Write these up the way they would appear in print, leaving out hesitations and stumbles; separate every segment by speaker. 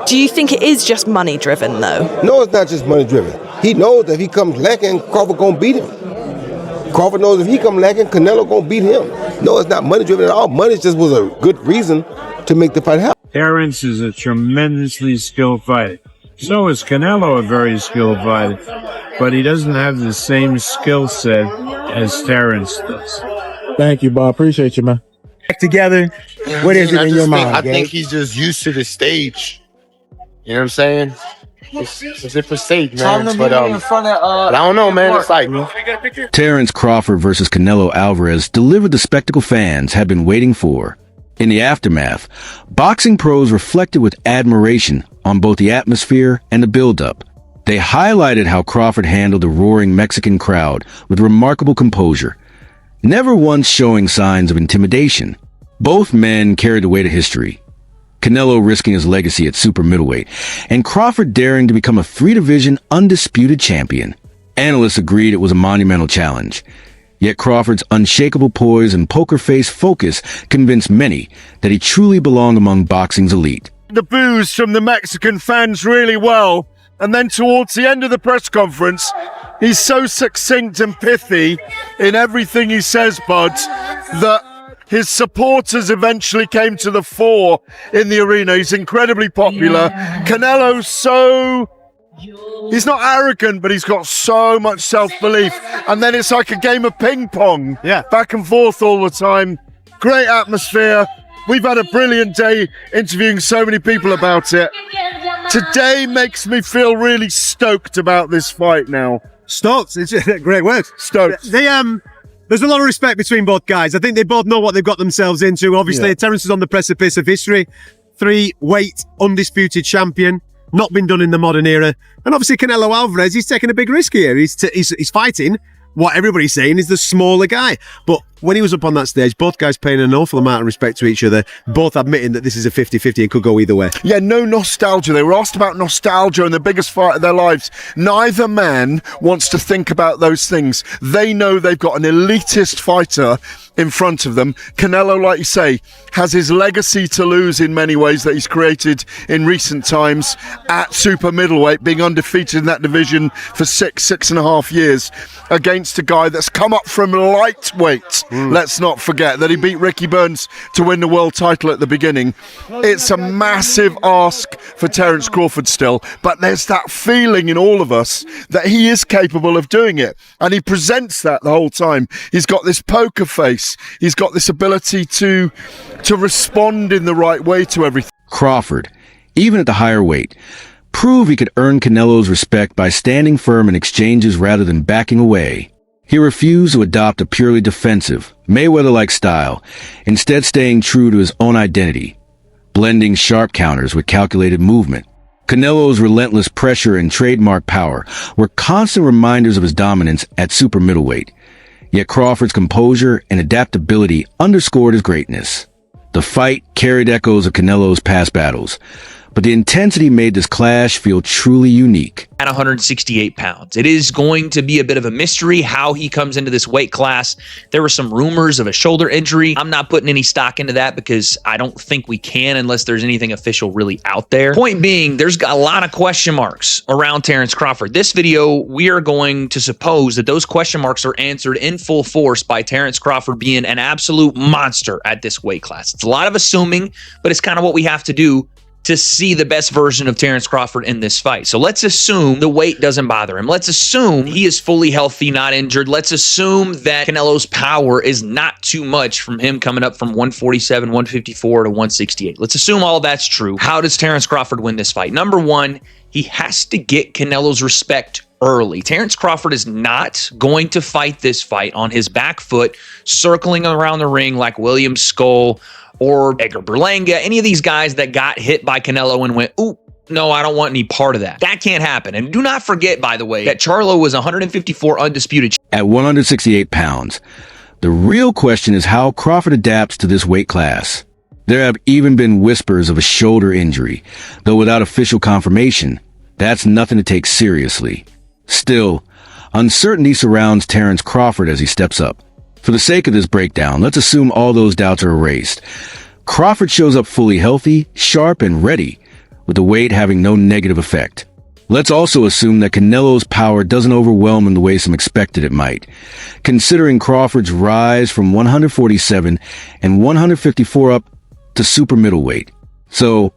Speaker 1: Do you think it is just money driven though?
Speaker 2: No, it's not just money driven. He knows that if he comes lacking, Crawford gonna beat him. Crawford knows if he comes lacking, Canelo gonna beat him. No, it's not money driven at all. Money just was a good reason to make the fight happen.
Speaker 3: Terence is a tremendously skilled fighter. So is Canelo a very skilled fighter, but he doesn't have the same skill set as Terence does.
Speaker 4: Thank you, Bob. Appreciate you, man. Back together. What is it in your mind?
Speaker 5: I think he's just used to the stage. You know what I'm saying? It's a different stage, man. But I don't know, man. It's like
Speaker 6: Terence Crawford versus Canelo Alvarez delivered the spectacle fans had been waiting for. In the aftermath, boxing pros reflected with admiration on both the atmosphere and the build-up. They highlighted how Crawford handled the roaring Mexican crowd with remarkable composure, never once showing signs of intimidation. Both men carried the weight of history. Canelo risking his legacy at super middleweight, and Crawford daring to become a three-division undisputed champion. Analysts agreed it was a monumental challenge. Yet Crawford's unshakable poise and poker-face focus convinced many that he truly belonged among boxing's elite.
Speaker 7: The boos from the Mexican fans really well, and then towards the end of the press conference, he's so succinct and pithy in everything he says, Bud, that his supporters eventually came to the fore in the arena. He's incredibly popular. Canelo's he's not arrogant, but he's got so much self-belief. And then it's like a game of ping pong. Yeah. Back and forth all the time. Great atmosphere. We've had a brilliant day interviewing so many people about it. Today makes me feel really stoked about this fight now.
Speaker 4: Stoked. It's a great word.
Speaker 7: Stoked.
Speaker 4: There's a lot of respect between both guys. I think they both know what they've got themselves into. Obviously, Terence is on the precipice of history. 3-weight undisputed champion. Not been done in the modern era. And obviously Canelo Alvarez, he's taking a big risk here. He's fighting what everybody's saying is the smaller guy. But when he was up on that stage, both guys paying an awful amount of respect to each other, both admitting that this is a 50-50 and could go either way.
Speaker 7: Yeah, no nostalgia. They were asked about nostalgia and the biggest fight of their lives. Neither man wants to think about those things. They know they've got an elitist fighter in front of them. Canelo, like you say, has his legacy to lose in many ways that he's created in recent times at super middleweight, being undefeated in that division for 6.5 years against a guy that's come up from lightweight. Let's not forget that he beat Ricky Burns to win the world title at the beginning. It's a massive ask for Terence Crawford still, but there's that feeling in all of us that he is capable of doing it, and he presents that the whole time. He's got this poker face. He's got this ability to respond in the right way to everything.
Speaker 6: Crawford, even at the higher weight, proved he could earn Canelo's respect by standing firm in exchanges rather than backing away. He refused to adopt a purely defensive, Mayweather-like style, instead staying true to his own identity, blending sharp counters with calculated movement. Canelo's relentless pressure and trademark power were constant reminders of his dominance at super middleweight. Yet Crawford's composure and adaptability underscored his greatness. The fight carried echoes of Canelo's past battles, but the intensity made this clash feel truly unique.
Speaker 8: At 168 pounds. It is going to be a bit of a mystery how he comes into this weight class. There were some rumors of a shoulder injury. I'm not putting any stock into that because I don't think we can unless there's anything official really out there. Point being, there's got a lot of question marks around Terence Crawford. This video, we are going to suppose that those question marks are answered in full force by Terence Crawford being an absolute monster at this weight class. It's a lot of assuming, but it's kind of what we have to do to see the best version of Terence Crawford in this fight. So let's assume the weight doesn't bother him. Let's assume he is fully healthy, not injured. Let's assume that Canelo's power is not too much from him coming up from 147, 154 to 168. Let's assume all that's true. How does Terence Crawford win this fight? Number one, he has to get Canelo's respect early. Terence Crawford is not going to fight this fight on his back foot, circling around the ring like William Skull or Edgar Berlanga, any of these guys that got hit by Canelo and went, ooh, no, I don't want any part of that. That can't happen. And do not forget, by the way, that Charlo was 154 undisputed.
Speaker 6: At 168 pounds, the real question is how Crawford adapts to this weight class. There have even been whispers of a shoulder injury, though without official confirmation, that's nothing to take seriously. Still, uncertainty surrounds Terence Crawford as he steps up. For the sake of this breakdown, let's assume all those doubts are erased. Crawford shows up fully healthy, sharp, and ready. with the weight having no negative effect. Let's also assume that Canelo's power doesn't overwhelm him the way some expected it might, considering Crawford's rise from 147 and 154 up to super middleweight. So,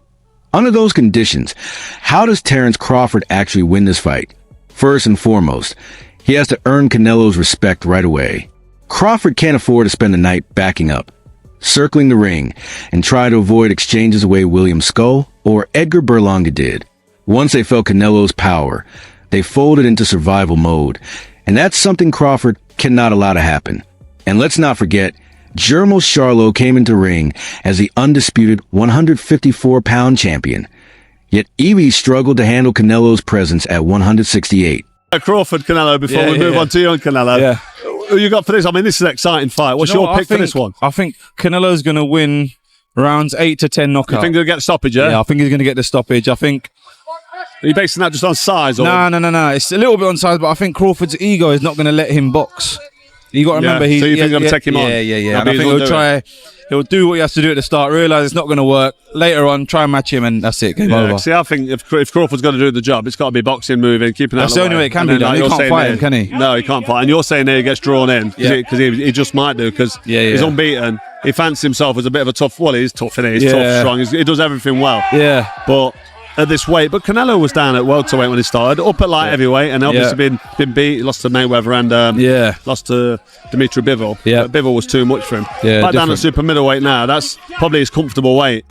Speaker 6: under those conditions, how does Terence Crawford actually win this fight? First and foremost, he has to earn Canelo's respect right away. Crawford can't afford to spend the night backing up, circling the ring, and try to avoid exchanges the way William Skull or Edgar Berlanga did. Once they felt Canelo's power, they folded into survival mode, and that's something Crawford cannot allow to happen. And let's not forget, Jermel Charlo came into ring as the undisputed 154-pound champion. Yet Evie struggled to handle Canelo's presence at 168.
Speaker 4: Crawford, Canelo, before we move on to you and Canelo.
Speaker 9: Yeah.
Speaker 4: Who you got for this? I mean, this is an exciting fight. What's your pick for this one?
Speaker 9: I think Canelo's going to win rounds 8 to 10 knockout.
Speaker 4: You think he'll get the stoppage, yeah?
Speaker 9: Yeah, I think he's going to get the stoppage. I think...
Speaker 4: Are you basing that just on size? Or?
Speaker 9: No. It's a little bit on size, but I think Crawford's ego is not going to let him box. You got to remember,
Speaker 4: so you think he's going to take him on?
Speaker 9: Yeah. And I think he'll do what he has to do at the start, realise it's not going to work. Later on, try and match him, and that's it. Game over.
Speaker 4: See, I think if Crawford's got to do the job, it's got to be boxing, moving, keeping
Speaker 9: that's the only way it can be done. He can't fight him, can he?
Speaker 4: No, he can't fight. And you're saying there he gets drawn in because he just might do because he's unbeaten. He fancies himself as a bit of a tough. Well, he's tough, isn't he? He's tough, strong. He does everything well.
Speaker 9: Yeah,
Speaker 4: but at this weight, but Canelo was down at welterweight when he started, up at light heavyweight, and obviously been beat. He lost to Mayweather and lost to Dimitri Bivol.
Speaker 9: Yeah,
Speaker 4: Bivol was too much for him.
Speaker 9: Yeah,
Speaker 4: back down at super middleweight now. That's probably his comfortable weight,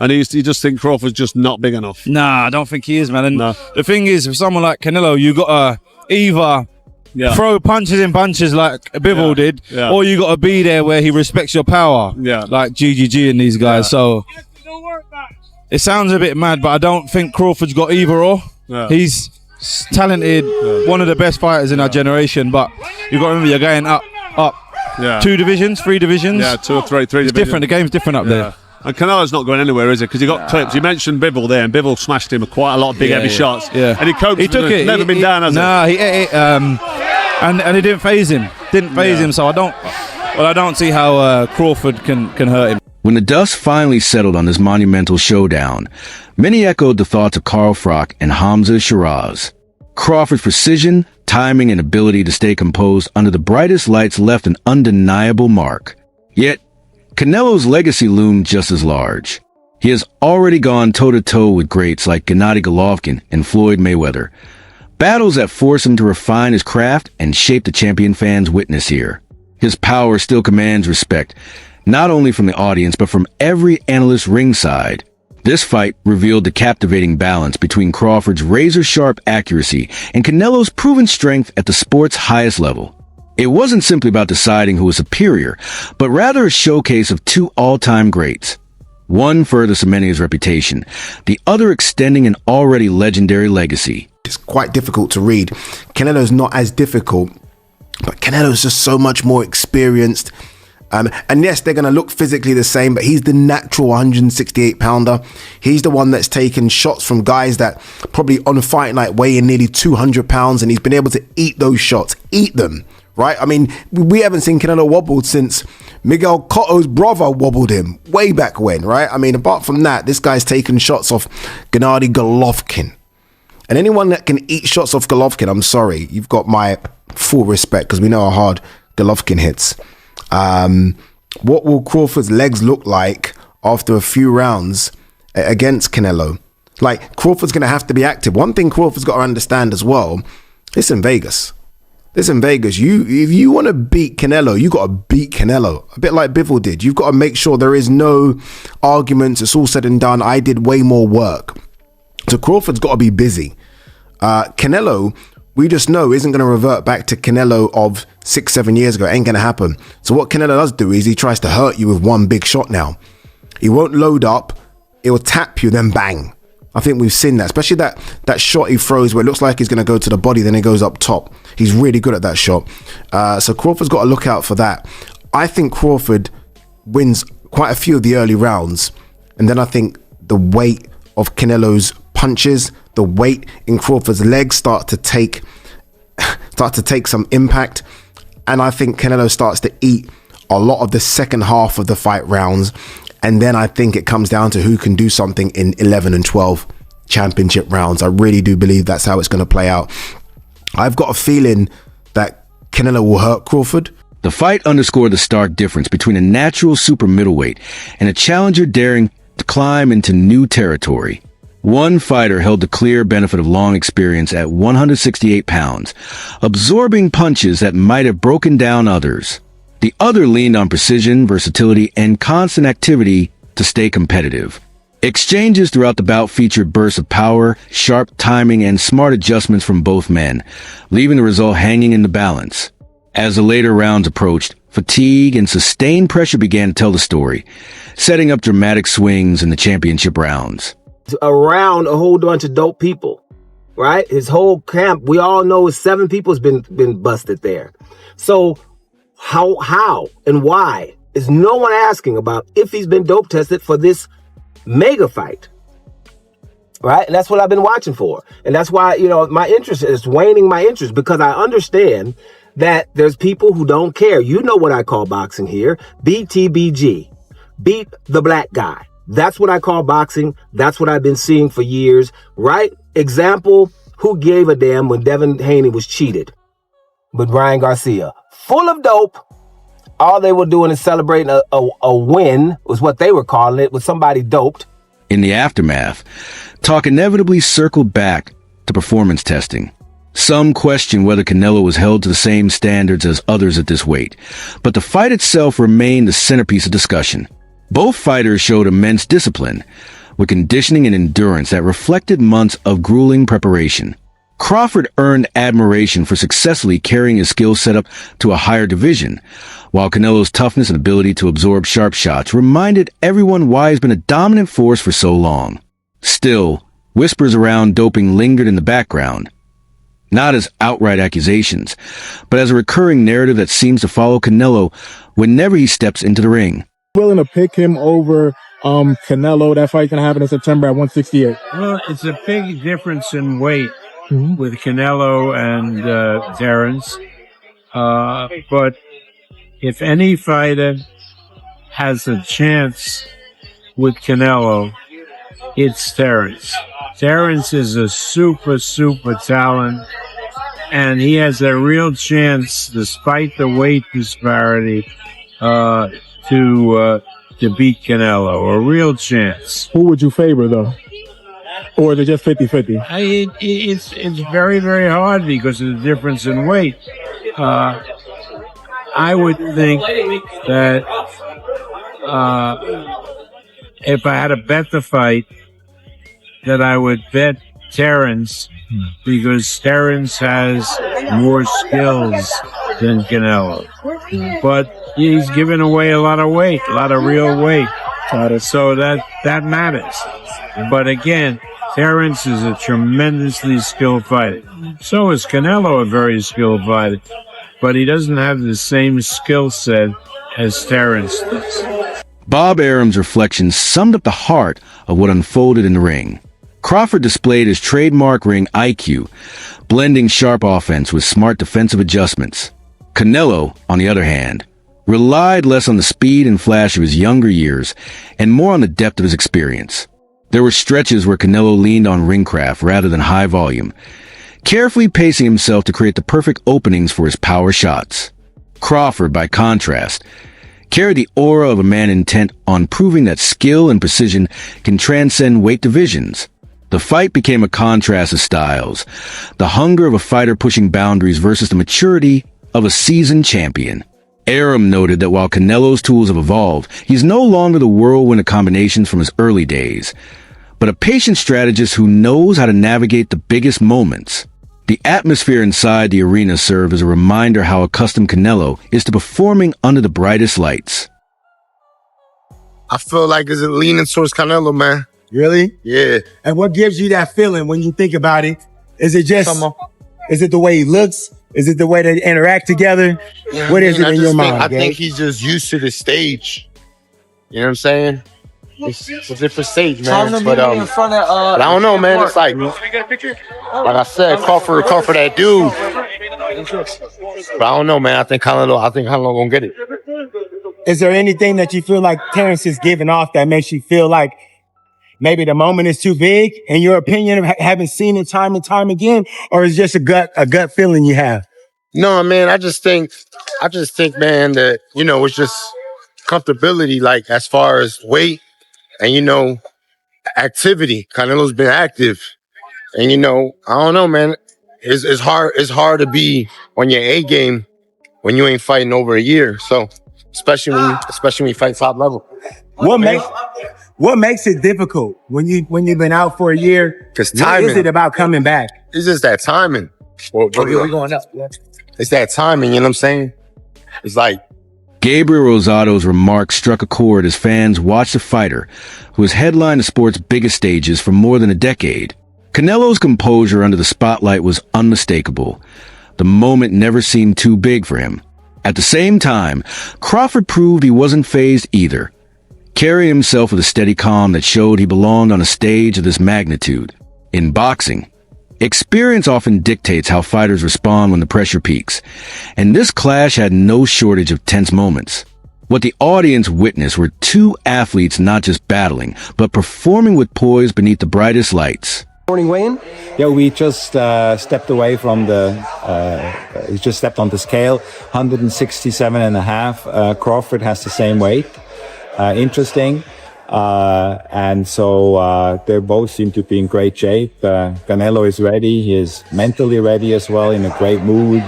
Speaker 4: and you just think Crawford's just not big enough.
Speaker 9: Nah, I don't think he is, man. And the thing is, for someone like Canelo, you got to either throw punches in bunches like Bivol did, or you got to be there where he respects your power, like GGG and these guys. So. It sounds a bit mad, but I don't think Crawford's got either or. Yeah. He's talented, one of the best fighters in our generation, but you've got to remember you're going up. Yeah. 2 divisions, 3 divisions.
Speaker 4: Yeah, 2 or 3 divisions.
Speaker 9: It's different, the game's different up there.
Speaker 4: And Canelo's not going anywhere, is it? Because he got clips. You mentioned Bivol there, and Bivol smashed him with quite a lot of big heavy shots. Yeah. And he coped. He took it. Never been down, has
Speaker 9: he? And it didn't phase him. So I don't see how Crawford can hurt him.
Speaker 6: When the dust finally settled on this monumental showdown, many echoed the thoughts of Carl Froch and Hamza Shiraz. Crawford's precision, timing, and ability to stay composed under the brightest lights left an undeniable mark. Yet, Canelo's legacy loomed just as large. He has already gone toe-to-toe with greats like Gennady Golovkin and Floyd Mayweather, battles that force him to refine his craft and shape the champion fans witness here. His power still commands respect, not only from the audience, but from every analyst ringside. This fight revealed the captivating balance between Crawford's razor-sharp accuracy and Canelo's proven strength at the sport's highest level. It wasn't simply about deciding who was superior, but rather a showcase of 2 all-time greats. One further cementing his reputation, the other extending an already legendary legacy.
Speaker 2: It's quite difficult to read. Canelo's not as difficult, but Canelo's just so much more experienced. And yes, they're going to look physically the same, but he's the natural 168 pounder. He's the one that's taken shots from guys that probably on a fight night weigh in nearly 200 pounds, and he's been able to eat those shots, eat them, right? I mean, we haven't seen Canelo wobbled since Miguel Cotto's brother wobbled him way back when, right? I mean, apart from that, this guy's taken shots off Gennady Golovkin. And anyone that can eat shots off Golovkin, I'm sorry, you've got my full respect, because we know how hard Golovkin hits. What will Crawford's legs look like after a few rounds against Canelo? Like, Crawford's going to have to be active. One thing Crawford's got to understand as well, it's in Vegas. If you want to beat Canelo, you got to beat Canelo. A bit like Bivol did. You've got to make sure there is no arguments. It's all said and done. I did way more work. So Crawford's got to be busy. Canelo, we just know, isn't going to revert back to Canelo of 6-7 years ago. It ain't going to happen. So what Canelo does do is he tries to hurt you with one big shot now. He won't load up. It will tap you, then bang. I think we've seen that, especially that shot he throws where it looks like he's going to go to the body, then it goes up top. He's really good at that shot. So Crawford's got to look out for that. I think Crawford wins quite a few of the early rounds. And then I think the weight of Canelo's punches, the weight in Crawford's legs start to take some impact. And I think Canelo starts to eat a lot of the second half of the fight rounds. And then I think it comes down to who can do something in 11 and 12.
Speaker 10: championship rounds. I really do believe that's how it's going to play out. I've got a feeling that Canelo will hurt Crawford.
Speaker 6: The fight underscored the stark difference between a natural super middleweight and a challenger daring to climb into new territory. One fighter held the clear benefit of long experience at 168 pounds, absorbing punches that might have broken down others. The other leaned on precision, versatility, and constant activity to stay competitive. Exchanges throughout the bout featured bursts of power, sharp timing, and smart adjustments from both men, leaving the result hanging in the balance. As the later rounds approached, fatigue and sustained pressure began to tell the story, setting up dramatic swings in the championship rounds.
Speaker 11: Around a whole bunch of dope people, right? His whole camp, we all know 7 people's been busted there. So how and why is no one asking about if he's been dope tested for this mega fight, right? And that's what I've been watching for. And that's why, my interest is waning, my interest, because I understand that there's people who don't care. You know what I call boxing here, BTBG, beat the black guy. That's what I call boxing. That's what I've been seeing for years, right? Example, who gave a damn when Devin Haney was cheated with Ryan Garcia? Full of dope. All they were doing is celebrating a win, was what they were calling it, with somebody doped.
Speaker 6: In the aftermath, talk inevitably circled back to performance testing. Some question whether Canelo was held to the same standards as others at this weight, but the fight itself remained the centerpiece of discussion. Both fighters showed immense discipline, with conditioning and endurance that reflected months of grueling preparation. Crawford earned admiration for successfully carrying his skill set up to a higher division, while Canelo's toughness and ability to absorb sharp shots reminded everyone why he's been a dominant force for so long. Still, whispers around doping lingered in the background, not as outright accusations, but as a recurring narrative that seems to follow Canelo whenever he steps into the ring.
Speaker 12: Willing to pick him over Canelo? That fight's gonna happen in September at 168.
Speaker 3: Well, it's a big difference in weight with Canelo and Terence. But if any fighter has a chance with Canelo, it's Terence. Terence is a super talent, and he has a real chance, despite the weight disparity, to beat Canelo. A real chance.
Speaker 12: Who would you favor, though? Or is it just 50-50?
Speaker 3: It's very, very hard because of the difference in weight. I would think that if I had to bet the fight, that I would bet Terence, because Terence has more skills than Canelo. But he's given away a lot of weight, a lot of real weight. So that matters. But again, Terence is a tremendously skilled fighter. So is Canelo a very skilled fighter. But he doesn't have the same skill set as Terence does.
Speaker 6: Bob Arum's reflections summed up the heart of what unfolded in the ring. Crawford displayed his trademark ring IQ, blending sharp offense with smart defensive adjustments. Canelo, on the other hand, relied less on the speed and flash of his younger years and more on the depth of his experience. There were stretches where Canelo leaned on ringcraft rather than high volume, carefully pacing himself to create the perfect openings for his power shots. Crawford, by contrast, carried the aura of a man intent on proving that skill and precision can transcend weight divisions. The fight became a contrast of styles, the hunger of a fighter pushing boundaries versus the maturity of a seasoned champion. Arum noted that while Canelo's tools have evolved, he's no longer the whirlwind of combinations from his early days, but a patient strategist who knows how to navigate the biggest moments. The atmosphere inside the arena served as a reminder how accustomed Canelo is to performing under the brightest lights.
Speaker 5: I feel like it's leaning towards Canelo, man.
Speaker 13: Really?
Speaker 5: Yeah.
Speaker 13: And what gives you that feeling when you think about it? Is it just, is it the way he looks? Is it the way they interact together?
Speaker 5: Yeah,
Speaker 13: what is it in your mind?
Speaker 5: I think he's just used to the stage. You know what I'm saying? It's a different stage, man. But I don't know, man. It's like I said, Crawford that dude. But I don't know, man. I think Canelo gonna get it.
Speaker 13: Is there anything that you feel like Terence is giving off that makes you feel like maybe the moment is too big, in your opinion, having seen it time and time again, or is it just a gut feeling you have?
Speaker 5: No, man, I just think, man, that, it's just comfortability, like as far as weight and, activity. Canelo's been active. And, I don't know, man. It's hard to be on your A game when you ain't fighting over a year. So, especially when you fight top level.
Speaker 13: What makes it difficult when you've been out for a year?
Speaker 5: Because timing.
Speaker 13: What is it about coming back?
Speaker 5: It's just that timing. We're going up. Yeah. It's that timing, you know what I'm saying? It's like
Speaker 6: Gabriel Rosado's remarks struck a chord as fans watched a fighter who has headlined the sport's biggest stages for more than a decade. Canelo's composure under the spotlight was unmistakable. The moment never seemed too big for him. At the same time, Crawford proved he wasn't fazed either, carrying himself with a steady calm that showed he belonged on a stage of this magnitude. In boxing, experience often dictates how fighters respond when the pressure peaks, and this clash had no shortage of tense moments. What the audience witnessed were two athletes not just battling, but performing with poise beneath the brightest lights.
Speaker 14: Morning weigh-in?
Speaker 15: Yeah, we just stepped away from he just stepped on the scale, 167.5. Crawford has the same weight. Interesting. And so they both seem to be in great shape. Canelo is ready. He is mentally ready as well, in a great mood.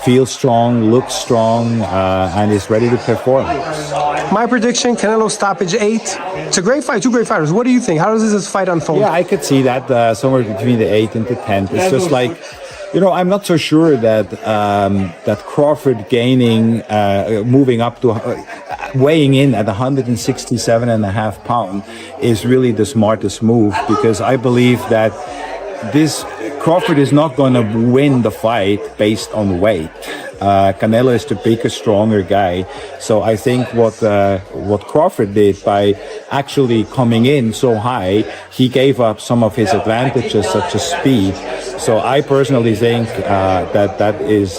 Speaker 15: Feels strong, looks strong, and is ready to perform.
Speaker 14: My prediction, Canelo stoppage 8. It's a great fight, two great fighters. What do you think? How does this fight unfold?
Speaker 15: Yeah, I could see that somewhere between the 8th and the 10th. It's just like, I'm not so sure that that Crawford moving up to weighing in at 167.5 pounds is really the smartest move, because I believe that Crawford is not going to win the fight based on weight. Canelo is the bigger, stronger guy. So I think what Crawford did by actually coming in so high, he gave up some of his advantages, such as speed. So I personally think that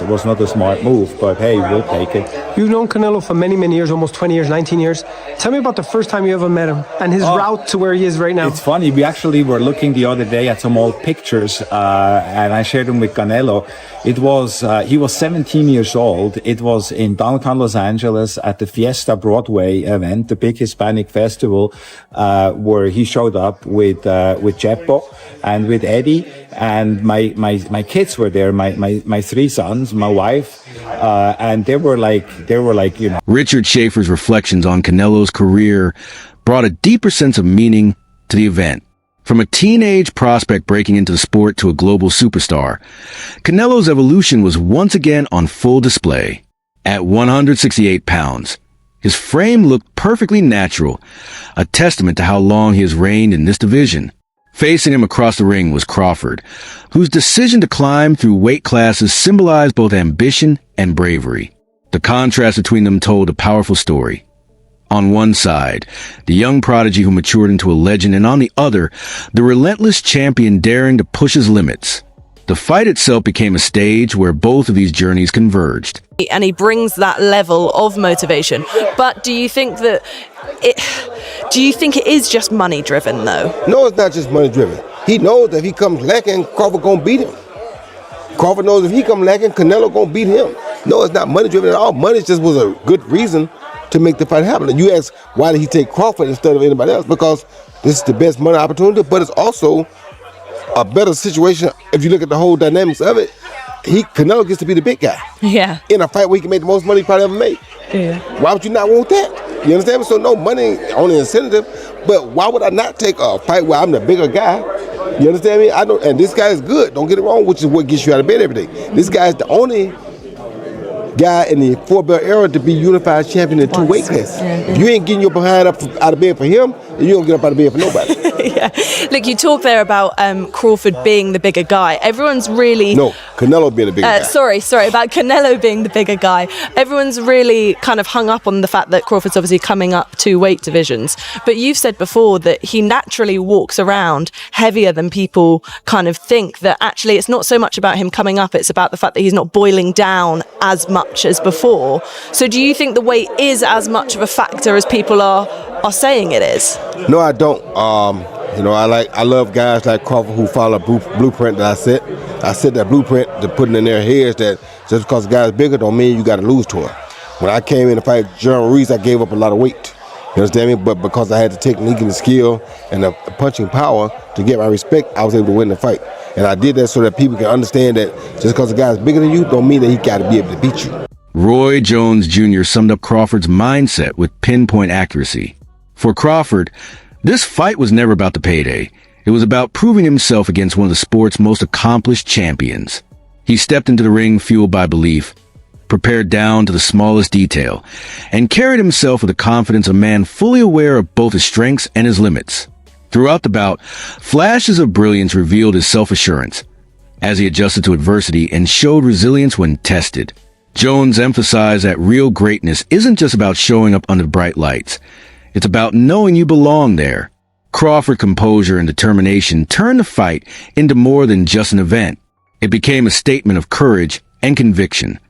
Speaker 15: was not a smart move, but hey, we'll take it.
Speaker 14: You've known Canelo for many, many years, almost 20 years, 19 years. Tell me about the first time you ever met him and his route to where he is right now.
Speaker 15: It's funny. We actually were looking the other day at some old pictures, and I shared them with Canelo. It was he was 17 years old. It was in downtown Los Angeles at the Fiesta Broadway event, the big Hispanic festival, where he showed up with Chepo and with Eddie, and my kids were there, my 3 sons, my wife, and they were like,
Speaker 6: Richard Schaefer's reflections on Canelo's career brought a deeper sense of meaning to the event. From a teenage prospect breaking into the sport to a global superstar, Canelo's evolution was once again on full display. At 168 pounds, his frame looked perfectly natural, a testament to how long he has reigned in this division. Facing him across the ring was Crawford, whose decision to climb through weight classes symbolized both ambition and bravery. The contrast between them told a powerful story. On one side, the young prodigy who matured into a legend, and on the other, the relentless champion daring to push his limits. The fight itself became a stage where both of these journeys converged.
Speaker 1: And he brings that level of motivation. But do you think it is just money driven though?
Speaker 2: No, it's not just money driven. He knows that if he comes lacking, Crawford gonna beat him. Crawford knows if he comes lacking, Canelo gonna beat him. No, it's not money driven at all. Money just was a good reason to make the fight happen. And you ask, why did he take Crawford instead of anybody else? Because this is the best money opportunity, but it's also a better situation if you look at the whole dynamics of it. Canelo gets to be the big guy.
Speaker 1: Yeah.
Speaker 2: In a fight where he can make the most money he probably ever made.
Speaker 1: Yeah.
Speaker 2: Why would you not want that? You understand me? So no, money only incentive, but why would I not take a fight where I'm the bigger guy? You understand me? And this guy is good, don't get it wrong, which is what gets you out of bed every day. This guy is the only guy in the 4-belt era to be unified champion in 2 weight classes. If you ain't getting your behind up out of bed for him, then you don't get up out of bed for nobody.
Speaker 1: Yeah. Look, you talk there about Crawford being the bigger guy. Everyone's really...
Speaker 2: No, Canelo being the bigger guy.
Speaker 1: Sorry, about Canelo being the bigger guy. Everyone's really kind of hung up on the fact that Crawford's obviously coming up 2 weight divisions. But you've said before that he naturally walks around heavier than people kind of think, that actually it's not so much about him coming up, it's about the fact that he's not boiling down as much as before. So do you think the weight is as much of a factor as people are saying it is?
Speaker 2: No, I don't. I love guys like Crawford who follow blueprint that I set. I set that blueprint to put in their heads that just because the guy's bigger don't mean you got to lose to him. When I came in to fight Jerome Reese, I gave up a lot of weight. You understand me? But because I had the technique and the skill and the punching power to get my respect, I was able to win the fight. And I did that so that people can understand that just because the guy's bigger than you don't mean that he got to be able to beat you.
Speaker 6: Roy Jones Jr. summed up Crawford's mindset with pinpoint accuracy. For Crawford, this fight was never about the payday. It was about proving himself against one of the sport's most accomplished champions. He stepped into the ring fueled by belief, prepared down to the smallest detail, and carried himself with the confidence of a man fully aware of both his strengths and his limits. Throughout the bout, flashes of brilliance revealed his self-assurance as he adjusted to adversity and showed resilience when tested. Jones emphasized that real greatness isn't just about showing up under bright lights. It's about knowing you belong there. Crawford's composure and determination turned the fight into more than just an event. It became a statement of courage and conviction.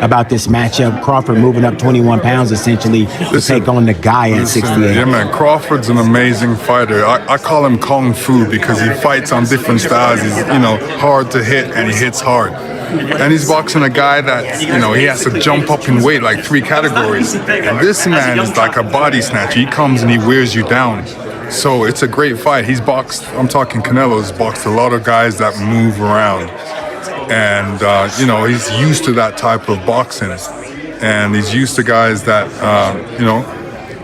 Speaker 11: About this matchup, Crawford moving up 21 pounds essentially to take on the guy at 68.
Speaker 16: Yeah, man, Crawford's an amazing fighter. I call him Kung Fu because he fights on different styles. He's, hard to hit and he hits hard. And he's boxing a guy that, he has to jump up in weight like 3 categories. And this man is like a body snatcher. He comes and he wears you down. So it's a great fight. He's boxed, I'm talking Canelo's boxed a lot of guys that move around. And, he's used to that type of boxing. And he's used to guys that,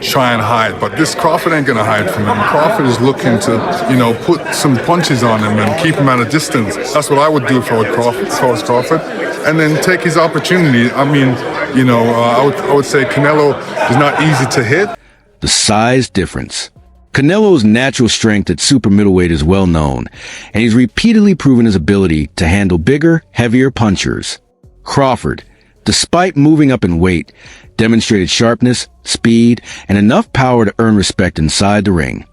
Speaker 16: try and hide. But this Crawford ain't going to hide from him. Crawford is looking to, put some punches on him and keep him at a distance. That's what I would do for Crawford. And then take his opportunity. I mean, I would say Canelo is not easy to hit.
Speaker 6: The size difference. Canelo's natural strength at super middleweight is well known, and he's repeatedly proven his ability to handle bigger, heavier punchers. Crawford, despite moving up in weight, demonstrated sharpness, speed, and enough power to earn respect inside the ring.